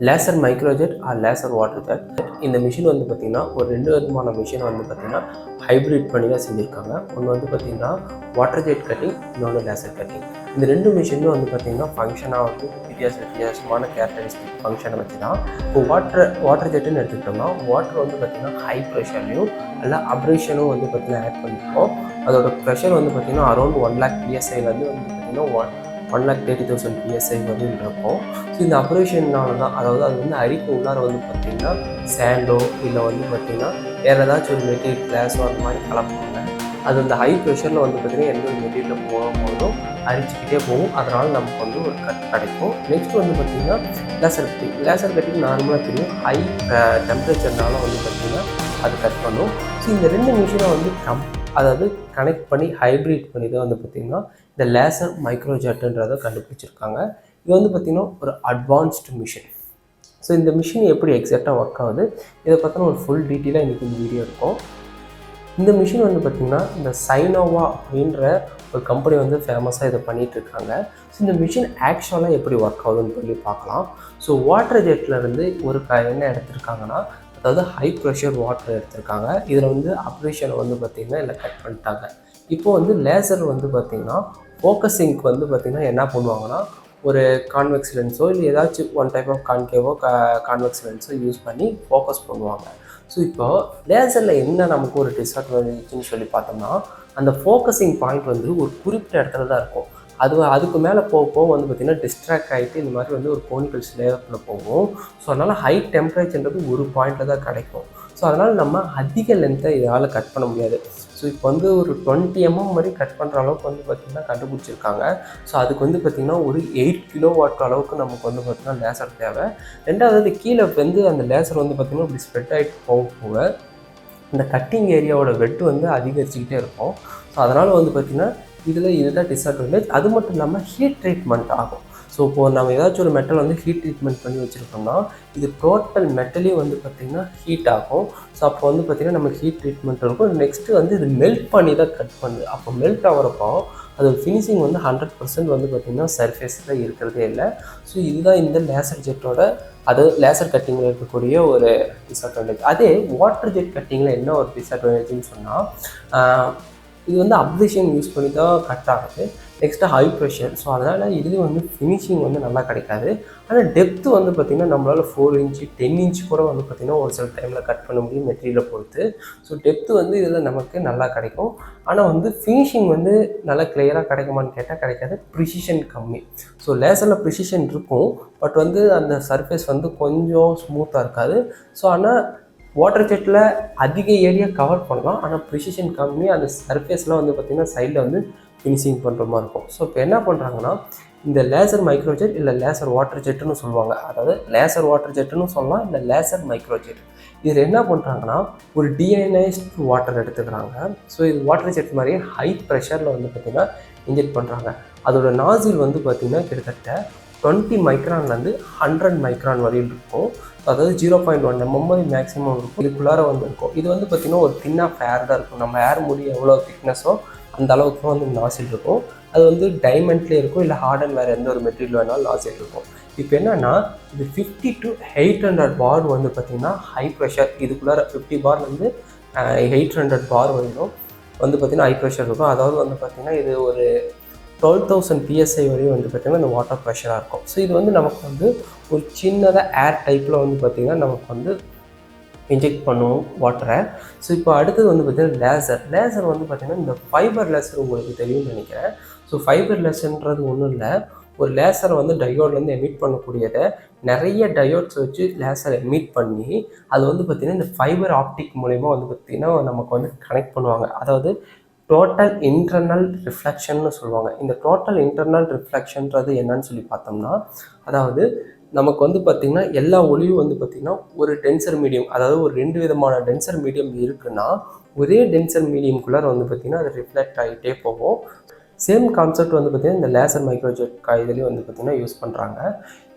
LASER MicroJet or LASER Water Jet. இந்த machine வந்து பார்த்திங்கன்னா ஒரு ரெண்டு விதமான மிஷினை வந்து பார்த்திங்கன்னா ஹைப்ரிட் பண்ணி தான் செஞ்சுருக்காங்க. ஒன்று வந்து பார்த்திங்கன்னா வாட்டர் ஜெட் கட்டிங், இன்னொன்று லேசர் கட்டிங். இந்த ரெண்டு மிஷினும் வந்து பார்த்திங்கன்னா ஃபங்க்ஷனாக வந்து வித்தியாசமான கேரக்டரிஸ்டிக் ஃபங்க்ஷனை வச்சு தான். இப்போ வாட்டர் ஜெட்டுன்னு எடுத்துக்கிட்டோம்னா வாட்டர் வந்து பார்த்திங்கன்னா ஹை ப்ரெஷர்லையும் நல்லா அப்ரேஷனும் வந்து பார்த்திங்கன்னா ஆட் பண்ணியிருக்கோம். அதோட ப்ரெஷர் வந்து பார்த்திங்கன்னா அரௌண்ட் 1 lakh PSI வந்து பார்த்திங்கன்னா 1,30,000 PSI வந்து இருக்கும். ஸோ இந்த அப்ரேஷன்னால தான், அதாவது அது வந்து அரிக்கு உள்ளார வந்து பார்த்திங்கன்னா சேண்டோ இல்லை வந்து பார்த்திங்கன்னா வேறு ஏதாச்சும் ஒரு மெட்டீரியல் கிளாஸோ அந்த மாதிரி கலப்பாங்க. அது அந்த ஹை ப்ரெஷரில் வந்து பார்த்திங்கன்னா எந்த ஒரு மெட்டீரியலில் போகும்போதும் அரிச்சிக்கிட்டே போகும். அதனால் நமக்கு வந்து ஒரு கட் கிடைக்கும். நெக்ஸ்ட் வந்து பார்த்திங்கன்னா லேசர் கட்டிங் நார்மலாக தெரியும், ஹை டெம்பரேச்சர்னால வந்து பார்த்திங்கன்னா அது கட் பண்ணும். ஸோ இந்த ரெண்டு மிஷினை வந்து அதாவது கனெக்ட் பண்ணி ஹைப்ரிட் பண்ணி தான் வந்து பார்த்திங்கன்னா இந்த லேசர் மைக்ரோஜெட்டுன்றதை கண்டுபிடிச்சிருக்காங்க. இது வந்து பார்த்திங்கன்னா ஒரு அட்வான்ஸ்டு மிஷின். ஸோ இந்த மிஷின் எப்படி எக்ஸாக்டாக ஒர்க் ஆகுது இதை பற்றின ஒரு ஃபுல் டீட்டெயிலாக இன்றைக்கி இந்த வீடியோ இருக்கும். இந்த மிஷின் வந்து பார்த்திங்கன்னா இந்த சைனோவா அப்படின்ற ஒரு கம்பெனி வந்து ஃபேமஸாக இதை பண்ணிகிட்ருக்காங்க. ஸோ இந்த மிஷின் ஆக்சுவலாக எப்படி ஒர்க் ஆகுதுன்னு சொல்லி பார்க்கலாம். ஸோ வாட்டர் ஜெட்லேருந்து ஒரு என்ன எடுத்திருக்காங்கன்னா, அதாவது ஹை ப்ரெஷர் வாட்டர் எடுத்திருக்காங்க. இதில் வந்து அப்ரேஷனை வந்து பார்த்திங்கன்னா இல்லை கட் பண்ணிட்டாங்க. இப்போது வந்து லேசர் வந்து பார்த்திங்கன்னா ஃபோக்கஸிங்க்கு வந்து பார்த்திங்கன்னா என்ன பண்ணுவாங்கன்னா, ஒரு கான்வெக்ஸ் லென்ஸோ இல்லை ஏதாச்சும் ஒன் டைப் ஆஃப் கான்கேவோ கான்வெக்ஸ் லென்ஸோ யூஸ் பண்ணி ஃபோக்கஸ் பண்ணுவாங்க. ஸோ இப்போ லேசரில் என்ன நமக்கு ஒரு டிஸ்அட்வான்டேஜ்னு சொல்லி பார்த்தோம்னா, அந்த ஃபோக்கஸிங் பாயிண்ட் வந்து ஒரு குறிப்பிட்ட இடத்துல தான் இருக்கும். அதுக்கு மேலே போக வந்து பார்த்திங்கன்னா டிஸ்ட்ராக்ட் ஆகிட்டு இந்த மாதிரி வந்து ஒரு கோனிக்கல் ஸ்லேவரில் போகும். ஸோ அதனால் ஹை டெம்பரேச்சர்ன்றது ஒரு பாயிண்ட்டில் தான் கிடைக்கும். ஸோ அதனால் நம்ம அதிக லென்த்தை இதால் கட் பண்ண முடியாது. ஸோ இப்போ வந்து ஒரு 20 mm மாதிரி கட் பண்ணுற அளவுக்கு வந்து பார்த்திங்கன்னா கண்டுபிடிச்சிருக்காங்க. ஸோ அதுக்கு வந்து பார்த்திங்கன்னா ஒரு 8 kW அளவுக்கு நமக்கு வந்து பார்த்திங்கன்னா லேசர் தேவை. ரெண்டாவது கீழே வந்து அந்த லேசர் வந்து பார்த்திங்கன்னா இப்படி ஸ்ப்ரெட் ஆகிட்டு போக இந்த கட்டிங் ஏரியாவோட வெட்டு வந்து அதிகரிச்சுக்கிட்டே இருக்கும். ஸோ அதனால் வந்து பார்த்திங்கன்னா இதுதான் டிஸ்அட்வான்டேஜ். அது மட்டும் இல்லாமல் ஹீட் ட்ரீட்மெண்ட் ஆகும். ஸோ இப்போது நம்ம ஏதாச்சும் ஒரு மெட்டல் வந்து ஹீட் ட்ரீட்மெண்ட் பண்ணி வச்சுருக்கோம்னா இது டோட்டல் மெட்டலையும் வந்து பார்த்திங்கன்னா ஹீட் ஆகும். ஸோ அப்போ வந்து பார்த்திங்கன்னா நமக்கு ஹீட் ட்ரீட்மெண்ட் இருக்கும். நெக்ஸ்ட்டு வந்து இது மெல்ட் பண்ணி தான் கட் பண்ணுது. அப்போ மெல்ட் ஆகிறப்போ அது ஃபினிஷிங் வந்து 100% வந்து பார்த்திங்கன்னா சர்ஃபேஸில் இருக்கிறதே இல்லை. ஸோ இதுதான் இந்த லேசர் ஜெட்டோட லேசர் கட்டிங்கில் இருக்கக்கூடிய ஒரு டிஸ்அட்வான்டேஜ். அதே வாட்டர் ஜெட் கட்டிங்கில் என்ன ஒரு டிஸ்அட்வான்டேஜ்னு சொன்னால், இது வந்து அப்ரேஷன் யூஸ் பண்ணி தான் கட் ஆகுது. Next high pressure. ஸோ அதனால் இதுலேயும் வந்து ஃபினிஷிங் வந்து நல்லா கிடைக்காது. ஆனால் டெப்த்து வந்து பார்த்திங்கன்னா நம்மளால் 4 inch 10 inch கூட வந்து பார்த்திங்கன்னா ஒரு சில டைமில் கட் பண்ண முடியும் மெட்டீரியலை பொறுத்து. ஸோ டெப்த்து வந்து இதில் நமக்கு நல்லா கிடைக்கும். ஆனால் வந்து ஃபினிஷிங் வந்து நல்லா கிளியராக கிடைக்குமான்னு கேட்டால் கிடைக்காது. ப்ரிசிஷன் கம்மி. ஸோ லேசரில் ப்ரிசிஷன் இருக்கும், பட் வந்து அந்த சர்ஃபேஸ் வந்து கொஞ்சம் ஸ்மூத்தாக இருக்காது. ஸோ ஆனால் வாட்டர் ஜெட்டில் அதிக ஏரியா கவர் பண்ணலாம், ஆனால் ப்ரிசிஷன் கம்மி. அந்த சர்ஃபேஸ்லாம் வந்து பார்த்திங்கன்னா சைடில் வந்து ஃபினிஷிங் பண்ணுற மாதிரி இருக்கும். ஸோ இப்போ என்ன பண்ணுறாங்கன்னா, இந்த லேசர் மைக்ரோஜெட் இல்லை லேசர் வாட்டர் ஜெட்டுன்னு சொல்லுவாங்க. அதாவது லேசர் வாட்டர் ஜெட்டுன்னு சொல்லலாம், இல்லை லேசர் மைக்ரோஜெட். இதில் என்ன பண்ணுறாங்கன்னா, ஒரு டிஐனைஸ்டு வாட்டர் எடுத்துக்கிறாங்க. ஸோ இது வாட்டர் ஜெட் மாதிரியே ஹை ப்ரெஷரில் வந்து பார்த்திங்கன்னா இன்ஜெக்ட் பண்ணுறாங்க. அதோட நாசில் வந்து பார்த்திங்கன்னா கிட்டத்தட்ட 20 மைக்ரான்லேருந்து 100 மைக்ரான் வரையும் இருக்கும். அதாவது 0.1 mm மேக்ஸிமம் இருக்கும். இதுக்குள்ளார வந்து இருக்கும். இது வந்து பார்த்திங்கன்னா ஒரு தின்னாக ஃபேர் தான் இருக்கும். நம்ம ஏர் முடி எவ்வளோ திக்னஸோ அந்த அளவுக்கு வந்து நாசில் இருக்கும். அது வந்து டைமண்ட்லேயே இருக்கும், இல்லை ஹார்டன் வேறு எந்த ஒரு மெட்டீரியல் வேணாலும் நாசில் இருக்கும். இப்போ என்னென்னா, இது 50 to 800 bar வந்து பார்த்திங்கன்னா ஹை ப்ரெஷர். இதுக்குள்ளார 50 barலேருந்து 800 bar வரையும் வந்து பார்த்திங்கன்னா ஹை ப்ரெஷர் இருக்கும். அதாவது வந்து பார்த்திங்கன்னா இது ஒரு 12,000 PSI வரையும் வந்து பார்த்திங்கன்னா இந்த வாட்டர் ப்ரெஷராக இருக்கும். ஸோ இது வந்து நமக்கு வந்து ஒரு சின்னதாக ஏர் டைப்பில் வந்து பார்த்திங்கன்னா நமக்கு வந்து இன்ஜெக்ட் பண்ணுவோம் வாட்டரை. ஸோ இப்போ அடுத்தது வந்து பார்த்திங்கன்னா லேசர் வந்து பார்த்திங்கன்னா இந்த ஃபைபர் லேசர் உங்களுக்கு தெரியும்னு நினைக்கிறேன். ஸோ ஃபைபர் லேசர்ன்றது ஒன்றும் இல்லை, ஒரு லேசரை வந்து டயோட்லேருந்து எமிட் பண்ணக்கூடியதை நிறைய டயோட்ஸ் வச்சு லேசரை எமிட் பண்ணி அது வந்து பார்த்திங்கன்னா இந்த ஃபைபர் ஆப்டிக் மூலிமா வந்து பார்த்திங்கன்னா நமக்கு வந்து கனெக்ட் பண்ணுவாங்க. அதாவது டோட்டல் இன்டர்னல் ரிஃப்ளெக்ஷன்னு சொல்லுவாங்க. இந்த டோட்டல் இன்டர்னல் ரிஃப்ளெக்ஷன்றது என்னன்னு சொல்லி பார்த்தோம்னா, அதாவது நமக்கு வந்து பார்த்திங்கன்னா எல்லா ஒளியும் வந்து பார்த்திங்கன்னா ஒரு டென்சர் மீடியம், அதாவது ஒரு 2 விதமான டென்சர் மீடியம் இருக்குன்னா ஒரே டென்சர் மீடியம்குள்ளார வந்து பார்த்திங்கன்னா அது ரிஃப்ளெக்ட் ஆகிட்டே போகும். சேம் கான்செப்ட் வந்து பார்த்திங்கன்னா இந்த லேசர் மைக்ரோஜெட் இதுலேயும் வந்து பார்த்திங்கன்னா யூஸ் பண்ணுறாங்க.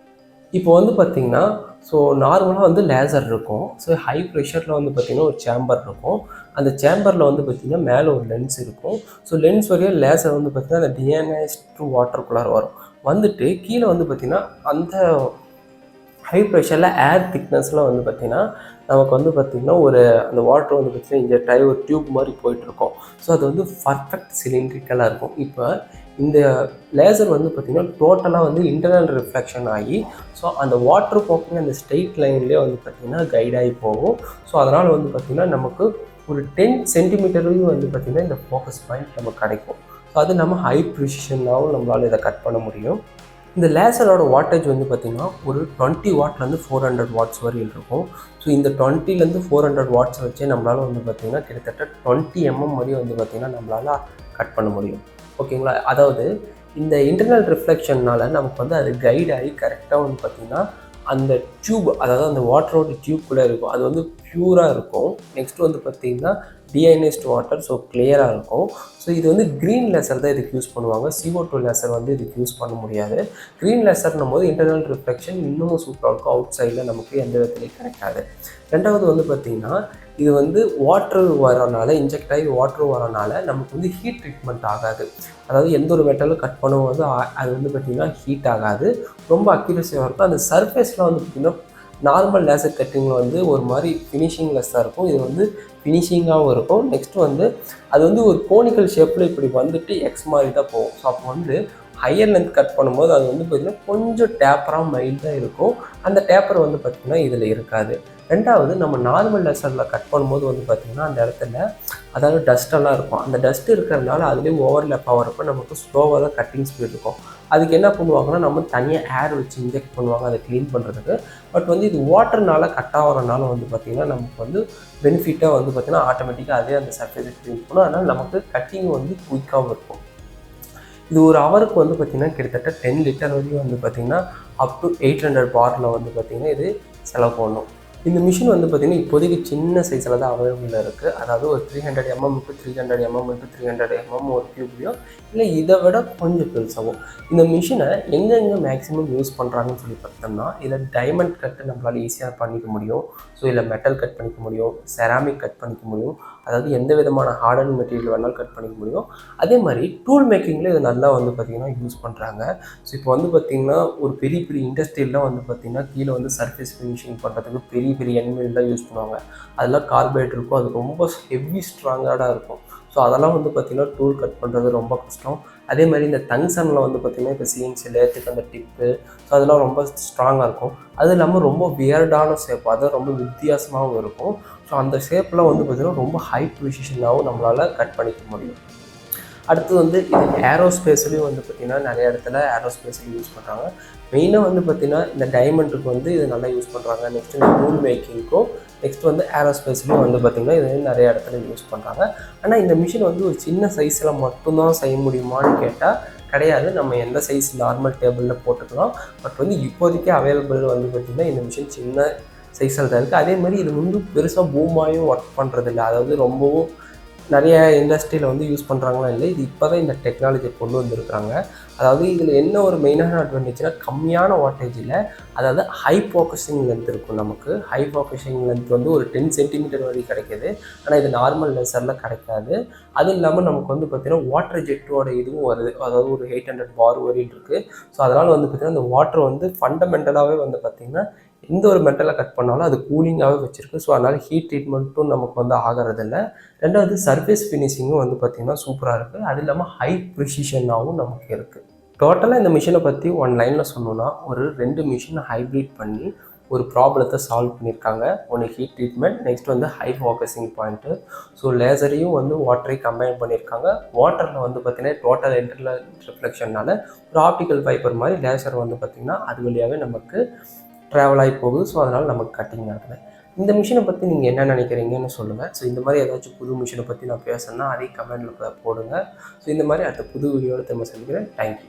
இப்போ வந்து பார்த்திங்கன்னா ஸோ நார்மலாக வந்து லேசர் இருக்கும். ஸோ ஹை ப்ரெஷரில் வந்து பார்த்திங்கன்னா ஒரு சேம்பர் இருக்கும். அந்த சேம்பரில் வந்து பார்த்திங்கன்னா மேலே ஒரு லென்ஸ் இருக்கும். ஸோ லென்ஸ் வரையும் லேசர் வந்து பார்த்திங்கன்னா அந்த டிஐனைஸ்டு வாட்டருக்குள்ளார வந்துட்டு கீழே வந்து பார்த்திங்கன்னா அந்த ஹை ப்ரெஷரில் ஏர் திக்னஸில் வந்து பார்த்திங்கன்னா நமக்கு வந்து பார்த்திங்கன்னா ஒரு அந்த வாட்டர் வந்து பார்த்திங்கன்னா இந்த ஒரு டியூப் மாதிரி போயிட்டுருக்கோம். ஸோ அது வந்து பர்ஃபெக்ட் சிலிண்ட்ரிக்கலாக இருக்கும். இப்போ இந்த லேசர் வந்து பார்த்திங்கன்னா டோட்டலாக வந்து இன்டர்னல் ரிஃப்ளெக்ஷன் ஆகி ஸோ அந்த வாட்டர் போக்குமே அந்த ஸ்ட்ரெயிட் லைன்லேயே வந்து பார்த்திங்கன்னா கைடாகி போகும். ஸோ அதனால் வந்து பார்த்திங்கன்னா நமக்கு ஒரு 10 சென்டிமீட்டரையும் வந்து பார்த்திங்கன்னா இந்த ஃபோக்கஸ் பாயிண்ட் நமக்கு கிடைக்கும். ஸோ அது நம்ம ஹை ப்ரிசிஷனாகவும் நம்மளால் இதை கட் பண்ண முடியும். இந்த லேசரோட வாட்டேஜ் வந்து பார்த்திங்கன்னா ஒரு 20 வாட்லேருந்து 400 வாட்ஸ் வரையும் இருக்கும். ஸோ இந்த 20லேருந்து 400 வாட்ஸ் வச்சே நம்மளால் வந்து பார்த்திங்கன்னா கிட்டத்தட்ட 20 வரையும் வந்து பார்த்திங்கன்னா நம்மளால் கட் பண்ண முடியும். ஓகேங்களா? அதாவது இந்த இன்டர்னல் ரிஃப்ளெக்ஷன்னால் நமக்கு வந்து அது கைட் ஆகி கரெக்டாக வந்து பார்த்திங்கன்னா அந்த டியூப், அதாவது அந்த வாட்டரோட டியூப்குள்ளே இருக்கும், அது வந்து ப்யூராக இருக்கும். நெக்ஸ்ட் வந்து பார்த்திங்கன்னா டிஐனைஸ்ட் வாட்டர், ஸோ கிளியராக இருக்கும். ஸோ இது வந்து க்ரீன் லேசர் தான் இதுக்கு யூஸ் பண்ணுவாங்க. CO2 லேசர் வந்து இதுக்கு யூஸ் பண்ண முடியாது. க்ரீன் லேசர்னும் போது இன்டர்னல் ரிஃப்ளெக்ஷன் இன்னமும் சூப்பராக இருக்கும். அவுட் சைடில் நமக்கு எந்த விதத்துலையும் கிடைக்காது. ரெண்டாவது வந்து பார்த்திங்கன்னா இது வந்து வாட்டர் வரனால, இன்ஜெக்ட் ஆகி வாட்டர் வரனால நமக்கு வந்து ஹீட் ட்ரீட்மெண்ட் ஆகாது. அதாவது எந்த ஒரு மெட்டலும் கட் பண்ணும்போது அது வந்து பார்த்திங்கன்னா ஹீட் ஆகாது, ரொம்ப அக்யூரஸியாக இருக்கும். அந்த சர்ஃபேஸில் வந்து பார்த்திங்கன்னா நார்மல் லேசர் கட்டிங்கில் வந்து ஒரு மாதிரி ஃபினிஷிங்லெஸ்ஸாக இருக்கும். இது வந்து ஃபினிஷிங்காகவும் இருக்கும். நெக்ஸ்ட்டு வந்து அது வந்து ஒரு கோனிக்கல் ஷேப்பில் இப்படி வந்துட்டு எக்ஸ் மாதிரி தான் போகும். ஸோ அப்போ வந்து ஹையர் லென்த் கட் பண்ணும்போது அது வந்து பார்த்திங்கன்னா கொஞ்சம் டேப்பராக மைல்டாக இருக்கும். அந்த டேப்பர் வந்து பார்த்திங்கன்னா இதில் இருக்காது. ரெண்டாவது நம்ம நார்மல் லேசரில் கட் பண்ணும்போது வந்து பார்த்திங்கன்னா அந்த இடத்துல அதாவது டஸ்ட்டெல்லாம் இருக்கும். அந்த டஸ்ட் இருக்கிறதுனால அதுலேயே ஓவர்லேப் ஆகிறப்ப நமக்கு ஸ்லோவாக தான் கட்டிங் ஸ்பீட் இருக்கும். அதுக்கு என்ன பண்ணுவாங்கன்னா நம்ம தனியாக ஏர் வச்சு இன்ஜெக்ட் பண்ணுவாங்க அதை க்ளீன் பண்ணுறதுக்கு. பட் வந்து இது வாட்டர்னால கட் ஆகிறனால வந்து பார்த்திங்கன்னா நமக்கு வந்து பெனிஃபிட்டாக வந்து பார்த்திங்கன்னா ஆட்டோமேட்டிக்காக அதே அந்த சர்ஃபேஸை க்ளீன் பண்ணும். அதனால் நமக்கு கட்டிங் வந்து குயிக்காகவும் இருக்கும். இது ஒரு ஹவருக்கு வந்து பார்த்திங்கன்னா கிட்டத்தட்ட 10 லிட்டர் வரையும் வந்து பார்த்திங்கன்னா அப் டு 800 பாரில் வந்து பார்த்திங்கன்னா இது செலவு பண்ணணும். இந்த மிஷின் வந்து பார்த்திங்கன்னா இப்போதைக்கு சின்ன சைஸில் தான் அவைலபிளாக இருக்குது. அதாவது ஒரு 300 mm × 300 mm × 300 mm ஒரு க்யூப்லையோ இல்லை இதை விட கொஞ்சம் பெருசாகும். இந்த மிஷினை எங்கெங்கே மேக்ஸிமம் யூஸ் பண்ணுறாங்கன்னு சொல்லி பார்த்தோம்னா இதில் டைமண்ட் கட்டு நம்மளால் ஈஸியாக பண்ணிக்க முடியும். ஸோ இல்லை மெட்டல் கட் பண்ணிக்க முடியும், செராமிக் கட் பண்ணிக்க முடியும், அதாவது எந்த விதமான ஹார்டன் மெட்டீரியல் வேணாலும் கட் பண்ணிக்க முடியும். அதே மாதிரி டூல் மேக்கிங்கில் இது நல்லா வந்து பார்த்திங்கன்னா யூஸ் பண்ணுறாங்க. ஸோ இப்போ வந்து பார்த்திங்கன்னா ஒரு பெரிய பெரிய இண்டஸ்ட்ரியெலாம் வந்து பார்த்திங்கன்னா கீழே வந்து சர்ஃபேஸ் ஃபினிஷிங் பண்ணுறதுக்கு பெரிய பெரிய எண்மெல்லாம் யூஸ் பண்ணுவாங்க. அதெல்லாம் கார்பைட் இருக்கும், அது ரொம்ப ஹெவி ஸ்ட்ராங்காக இருக்கும். ஸோ அதெல்லாம் வந்து பார்த்திங்கன்னா டூல் கட் பண்ணுறது ரொம்ப கஷ்டம். அதே மாதிரி இந்த டங்ஸ்டனில் வந்து பார்த்திங்கன்னா இப்போ சிஎன்சி லேத்துக்கு அந்த டிப்பு, ஸோ அதெல்லாம் ரொம்ப ஸ்ட்ராங்காக இருக்கும். அது இல்லாமல் ரொம்ப வியர்டான ஷேப், அது ரொம்ப வித்தியாசமாகவும் இருக்கும். ஸோ அந்த ஷேப்லாம் வந்து பார்த்திங்கன்னா ரொம்ப ஹை ப்ரிசிஷனாகவும் நம்மளால் கட் பண்ணிக்க முடியும். அடுத்து வந்து இது ஏரோஸ்பேஸ்லேயும் வந்து பார்த்திங்கன்னா நிறைய இடத்துல ஏரோஸ்பேஸ்லையும் யூஸ் பண்ணுறாங்க. மெயினாக வந்து பார்த்திங்கன்னா இந்த டைமண்டுக்கு வந்து இது நல்லா யூஸ் பண்ணுறாங்க. நெக்ஸ்ட்டு இந்த டூல் மேக்கிங்க்கும் நெக்ஸ்ட் வந்து ஏரோஸ்பேஸ்லையும் வந்து பார்த்திங்கன்னா இது நிறைய இடத்துல யூஸ் பண்ணுறாங்க. ஆனால் இந்த மிஷின் வந்து ஒரு சின்ன சைஸில் மட்டும்தான் செய்ய முடியுமான்னு கேட்டால் கிடையாது. நம்ம எந்த சைஸ் நார்மல் டேபிளில் போட்டுக்கலாம். பட் வந்து இப்போதைக்கு அவைலபிள் வந்து பார்த்திங்கன்னா இந்த மிஷின் சின்ன சைஸில் தான் இருக்குது. அதே மாதிரி இது வந்து பெருசாக பூமாயும் ஒர்க் பண்ணுறதில்ல. அதாவது ரொம்பவும் நிறைய இண்டஸ்ட்ரியில் வந்து யூஸ் பண்ணுறாங்களா இல்லை, இது இப்போ தான் இந்த டெக்னாலஜியை கொண்டு வந்திருக்கிறாங்க. அதாவது இதில் என்ன ஒரு மெயினான அட்வான்டேஜ்னா கம்மியான வாட்டேஜில் அதாவது ஹை ஃபோக்கஸிங் லென்த் இருக்கும். நமக்கு ஹை ஃபோக்கஸிங் லென்த் வந்து ஒரு 10 சென்டிமீட்டர் வரைக்கும் கிடைக்கிது. ஆனால் இது நார்மல் லேசரில் கிடைக்காது. அதுவும் இல்லாமல் நமக்கு வந்து பார்த்திங்கன்னா வாட்டர் ஜெட்டோட இதுவும் வருது, அதாவது ஒரு 800 பார் வரையும் இருக்குது. ஸோ அதனால் வந்து பார்த்திங்கன்னா இந்த வாட்டர் வந்து ஃபண்டமெண்டலாகவே வந்து பார்த்திங்கன்னா எந்த ஒரு மெட்டலை கட் பண்ணாலும் அது கூலிங்காகவே வச்சுருக்கு. ஸோ அதனால் ஹீட் ட்ரீட்மெண்ட்டும் நமக்கு வந்து ஆகிறதில்ல. ரெண்டாவது சர்ஃபேஸ் ஃபினிஷிங்கும் வந்து பார்த்திங்கன்னா சூப்பராக இருக்குது. அது இல்லாமல் ஹை ப்ரிசிஷனாகவும் நமக்கு இருக்குது. டோட்டலாக இந்த மிஷினை பற்றி ஒன் லைனில் சொன்னோன்னா ஒரு 2 மிஷினை ஹைப்ரிட் பண்ணி ஒரு ப்ராப்ளத்தை சால்வ் பண்ணியிருக்காங்க. ஒன்று ஹீட் ட்ரீட்மெண்ட், நெக்ஸ்ட் வந்து ஹை ஃபோக்கஸிங் பாயிண்ட்டு. ஸோ லேசரையும் வந்து வாட்டரையும் கம்பைன் பண்ணியிருக்காங்க. வாட்டரில் வந்து பார்த்திங்கன்னா டோட்டல் இன்டர்னல் ரிஃப்ளெக்ஷனால் ஒரு ஆப்டிக்கல் ஃபைபர் மாதிரி லேசர் வந்து பார்த்திங்கன்னா அது வழியாகவே நமக்கு ட்ராவல் ஆகி போகுது. ஸோ அதனால் நமக்கு கட்டிங் ஆகுது. இந்த மிஷினை பற்றி நீங்கள் என்ன நினைக்கிறீங்கன்னு சொல்லுங்கள். ஸோ இந்த மாதிரி ஏதாச்சும் புது மிஷினை பற்றி நான் பேசணுன்னா அதையும் கமெண்டில் போடுங்க. ஸோ இந்த மாதிரி அடுத்த புது வீடியோவில் திரும்ப சந்திக்கிறேன். தேங்க்யூ.